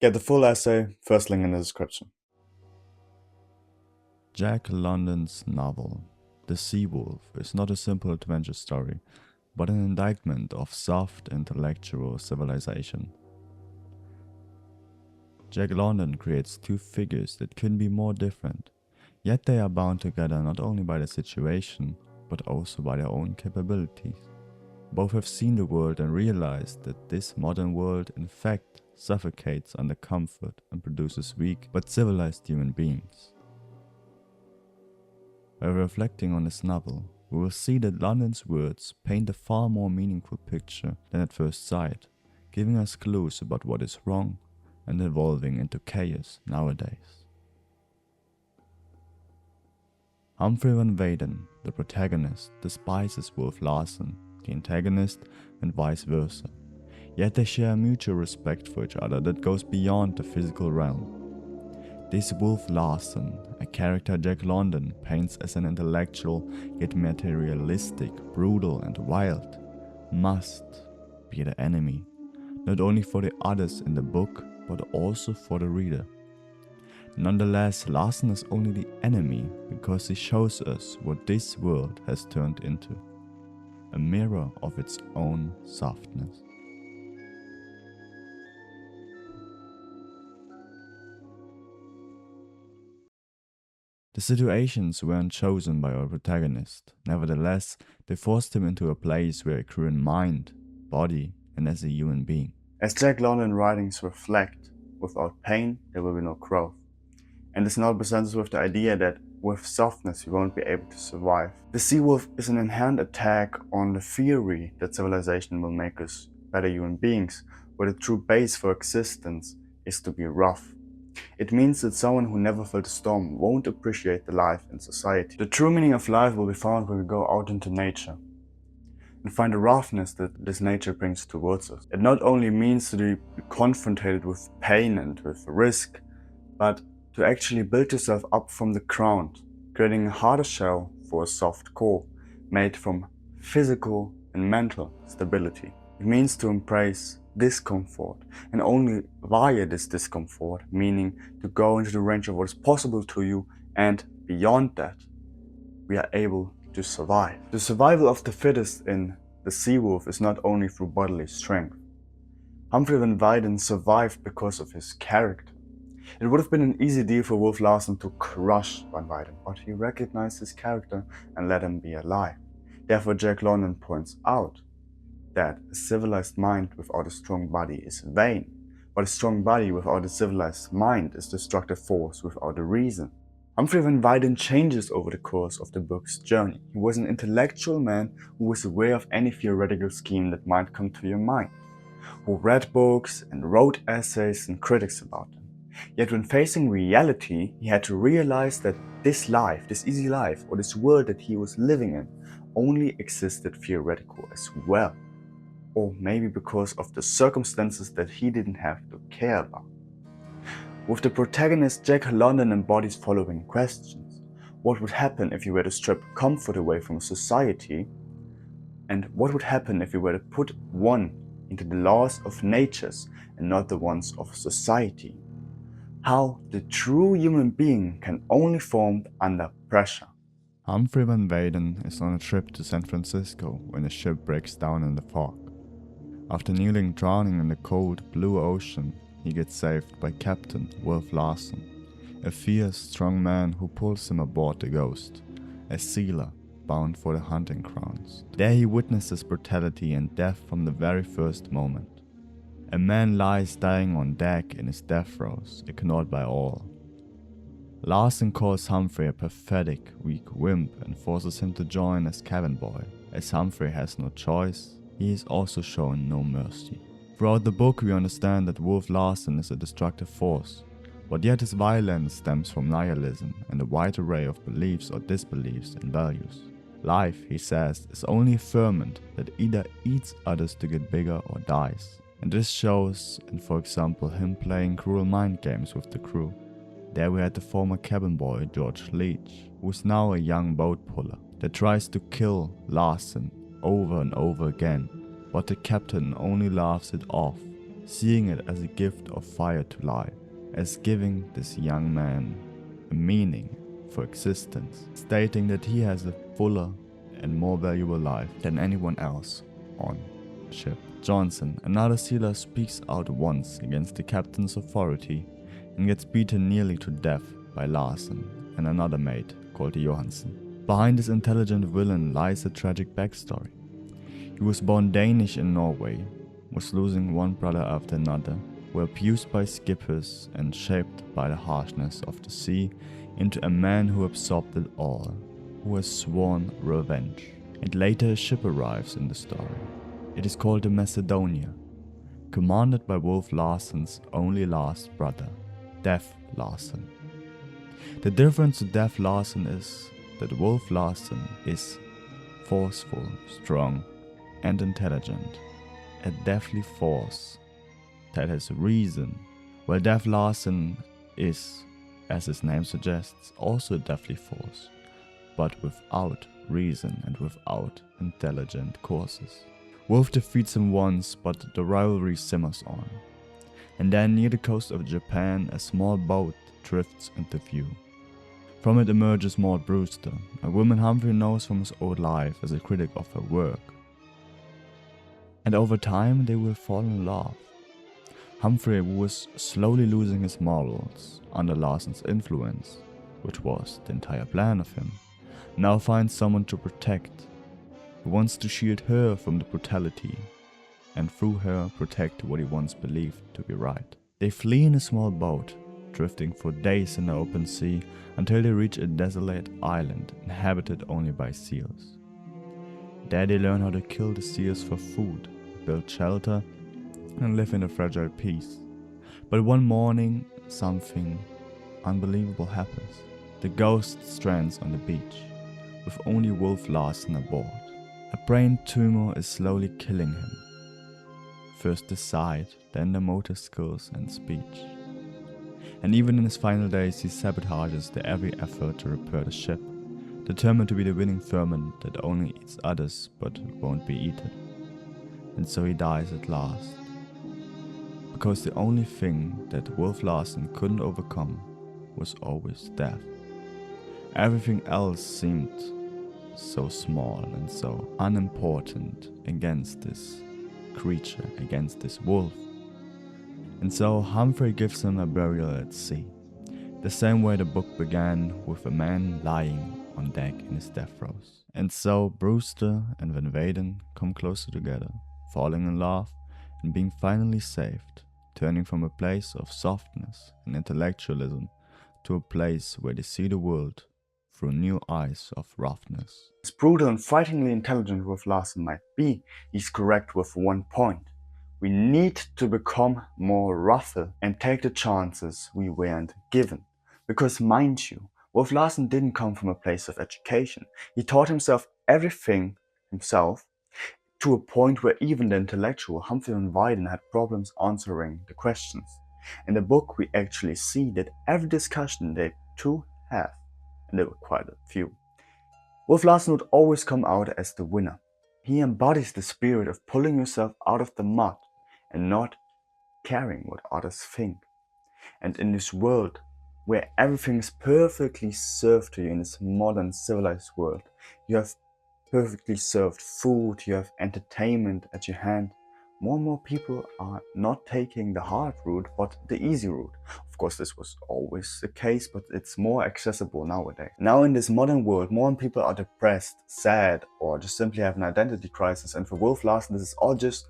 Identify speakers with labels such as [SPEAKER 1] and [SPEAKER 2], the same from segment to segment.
[SPEAKER 1] Get the full essay, first link in the description.
[SPEAKER 2] Jack London's novel, The Sea Wolf, is not a simple adventure story, but an indictment of soft intellectual civilization. Jack London creates two figures that couldn't be more different, yet they are bound together not only by their situation, but also by their own capabilities. Both have seen the world and realized that this modern world in fact suffocates under comfort and produces weak but civilized human beings. By reflecting on this novel, we will see that London's words paint a far more meaningful picture than at first sight, giving us clues about what is wrong and evolving into chaos nowadays. Humphrey Van Weyden, the protagonist, despises Wolf Larsen, the antagonist, and vice versa, yet they share a mutual respect for each other that goes beyond the physical realm. This Wolf Larsen, a character Jack London paints as an intellectual yet materialistic, brutal and wild, must be the enemy, not only for the others in the book, but also for the reader. Nonetheless, Larsen is only the enemy because he shows us what this world has turned into, a mirror of its own softness. The situations weren't chosen by our protagonist, nevertheless, they forced him into a place where he grew in mind, body, and as a human being.
[SPEAKER 1] As Jack London writings reflect, without pain there will be no growth. And this now presents us with the idea that with softness we won't be able to survive. The sea wolf is an inherent attack on the theory that civilization will make us better human beings, where the true base for existence is to be rough. It means that someone who never felt a storm won't appreciate the life in society. The true meaning of life will be found when we go out into nature and find the roughness that this nature brings towards us. It not only means to be confronted with pain and with risk, but to actually build yourself up from the ground, creating a harder shell for a soft core made from physical and mental stability. It means to embrace discomfort, and only via this discomfort, meaning to go into the range of what is possible to you, and beyond that, we are able to survive. The survival of the fittest in The Sea Wolf is not only through bodily strength. Humphrey Van Weyden survived because of his character. It would have been an easy deal for Wolf Larsen to crush Van Weyden, but he recognized his character and let him be alive. Therefore, Jack London points out that a civilized mind without a strong body is vain, but a strong body without a civilized mind is destructive force without a reason. Humphrey Van Weyden changes over the course of the book's journey. He was an intellectual man who was aware of any theoretical scheme that might come to your mind, who read books and wrote essays and critics about them. Yet when facing reality, he had to realize that this life, this easy life, or this world that he was living in, only existed theoretical as well. Or maybe because of the circumstances that he didn't have to care about. With the protagonist, Jack London embodies following questions. What would happen if you were to strip comfort away from society? And what would happen if you were to put one into the laws of natures and not the ones of society? How the true human being can only form under pressure.
[SPEAKER 2] Humphrey Van Weyden is on a trip to San Francisco when the ship breaks down in the fog. After nearly drowning in the cold, blue ocean, he gets saved by Captain Wolf Larsen, a fierce, strong man who pulls him aboard the Ghost, a sealer bound for the hunting grounds. There he witnesses brutality and death from the very first moment. A man lies dying on deck in his death throes, ignored by all. Larsen calls Humphrey a pathetic, weak wimp and forces him to join as cabin boy. As Humphrey has no choice, he is also shown no mercy. Throughout the book we understand that Wolf Larsen is a destructive force, but yet his violence stems from nihilism and a wide array of beliefs or disbeliefs and values. Life, he says, is only a ferment that either eats others to get bigger or dies. And this shows in, for example, him playing cruel mind games with the crew. There we had the former cabin boy George Leach, who is now a young boat puller, that tries to kill Larsen over and over again, but the captain only laughs it off, seeing it as a gift of fire to life, as giving this young man a meaning for existence, stating that he has a fuller and more valuable life than anyone else on the ship. Johnson, another sailor, speaks out once against the captain's authority and gets beaten nearly to death by Larsen and another mate called Johansen. Behind this intelligent villain lies a tragic backstory. He was born Danish in Norway, was losing one brother after another, were abused by skippers and shaped by the harshness of the sea into a man who absorbed it all, who has sworn revenge. And later a ship arrives in the story. It is called the Macedonia, commanded by Wolf Larsen's only last brother, Death Larsen. The difference to Death Larsen is that Wolf Larsen is forceful, strong, and intelligent, a deathly force that has reason, while Death Larsen is, as his name suggests, also a deathly force, but without reason and without intelligent courses. Wolf defeats him once, but the rivalry simmers on. And then near the coast of Japan, a small boat drifts into view. From it emerges Maud Brewster, a woman Humphrey knows from his old life as a critic of her work. And over time they will fall in love. Humphrey, who was slowly losing his morals under Larsen's influence, which was the entire plan of him, now finds someone to protect, who wants to shield her from the brutality, and through her protect what he once believed to be right. They flee in a small boat, drifting for days in the open sea until they reach a desolate island inhabited only by seals. There they learn how to kill the seals for food, build shelter, and live in a fragile peace. But one morning, something unbelievable happens. The ghost strands on the beach, with only Wolf Larsen aboard. A brain tumor is slowly killing him. First the sight, then the motor skills and speech. And even in his final days, he sabotages their every effort to repair the ship, determined to be the winning firmament that only eats others but won't be eaten. And so he dies at last. Because the only thing that Wolf Larsen couldn't overcome was always death. Everything else seemed so small and so unimportant against this creature, against this wolf. And so Humphrey gives him a burial at sea, the same way the book began, with a man lying on deck in his death throes. And so Brewster and Van Weyden come closer together, falling in love and being finally saved, turning from a place of softness and intellectualism to a place where they see the world through new eyes of roughness.
[SPEAKER 1] As brutal and frighteningly intelligent Wolf Larsen might be, he's correct with one point. We need to become more ruthless and take the chances we weren't given. Because mind you, Wolf Larsen didn't come from a place of education. He taught himself everything himself, to a point where even the intellectual Humphrey Van Weyden had problems answering the questions. In the book we actually see that every discussion they two have, and there were quite a few, Wolf Larsen would always come out as the winner. He embodies the spirit of pulling yourself out of the mud and not caring what others think. And in this world where everything is perfectly served to you, in this modern civilized world, you have perfectly served food, you have entertainment at your hand, more and more people are not taking the hard route but the easy route. Of course this was always the case, but it's more accessible nowadays. Now in this modern world, more people are depressed, sad, or just simply have an identity crisis, and for Wolf Larsen this is all just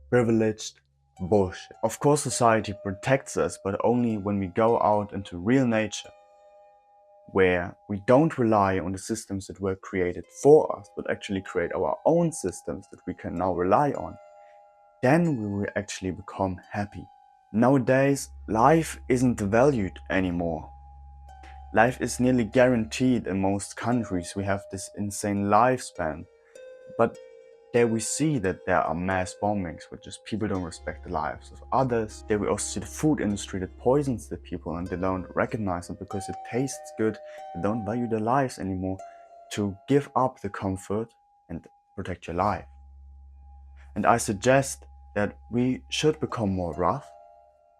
[SPEAKER 1] privileged bullshit. Of course society protects us, but only when we go out into real nature, where we don't rely on the systems that were created for us, but actually create our own systems that we can now rely on. Then we will actually become happy. Nowadays, life isn't valued anymore. Life is nearly guaranteed in most countries. We have this insane lifespan. But there we see that there are mass bombings, where just people don't respect the lives of others. There we also see the food industry that poisons the people, and they don't recognize it because it tastes good. They don't value their lives anymore to give up the comfort and protect your life. And I suggest that we should become more rough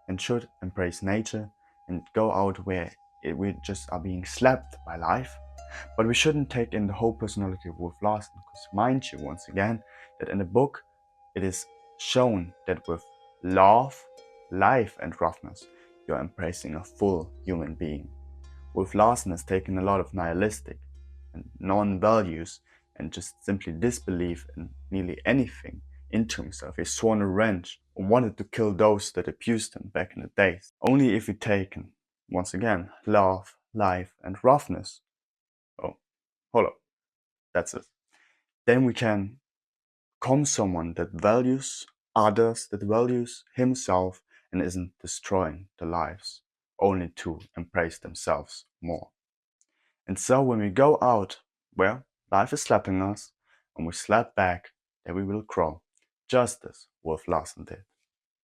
[SPEAKER 1] and should embrace nature and go out where we just are being slapped by life. But we shouldn't take in the whole personality of Wolf Larsen, because mind you, once again, that in the book it is shown that with love, life, and roughness, you're embracing a full human being. Wolf Larsen has taken a lot of nihilistic and non-values and just simply disbelief in nearly anything into himself. He sworn a wrench and wanted to kill those that abused him back in the days. Only if we take in, once again, love, life, and roughness. Oh, hold up, that's it. Then we can become someone that values others, that values himself, and isn't destroying their lives only to embrace themselves more. And so when we go out where life is slapping us and we slap back, then we will grow, just as Wolf Larsen did.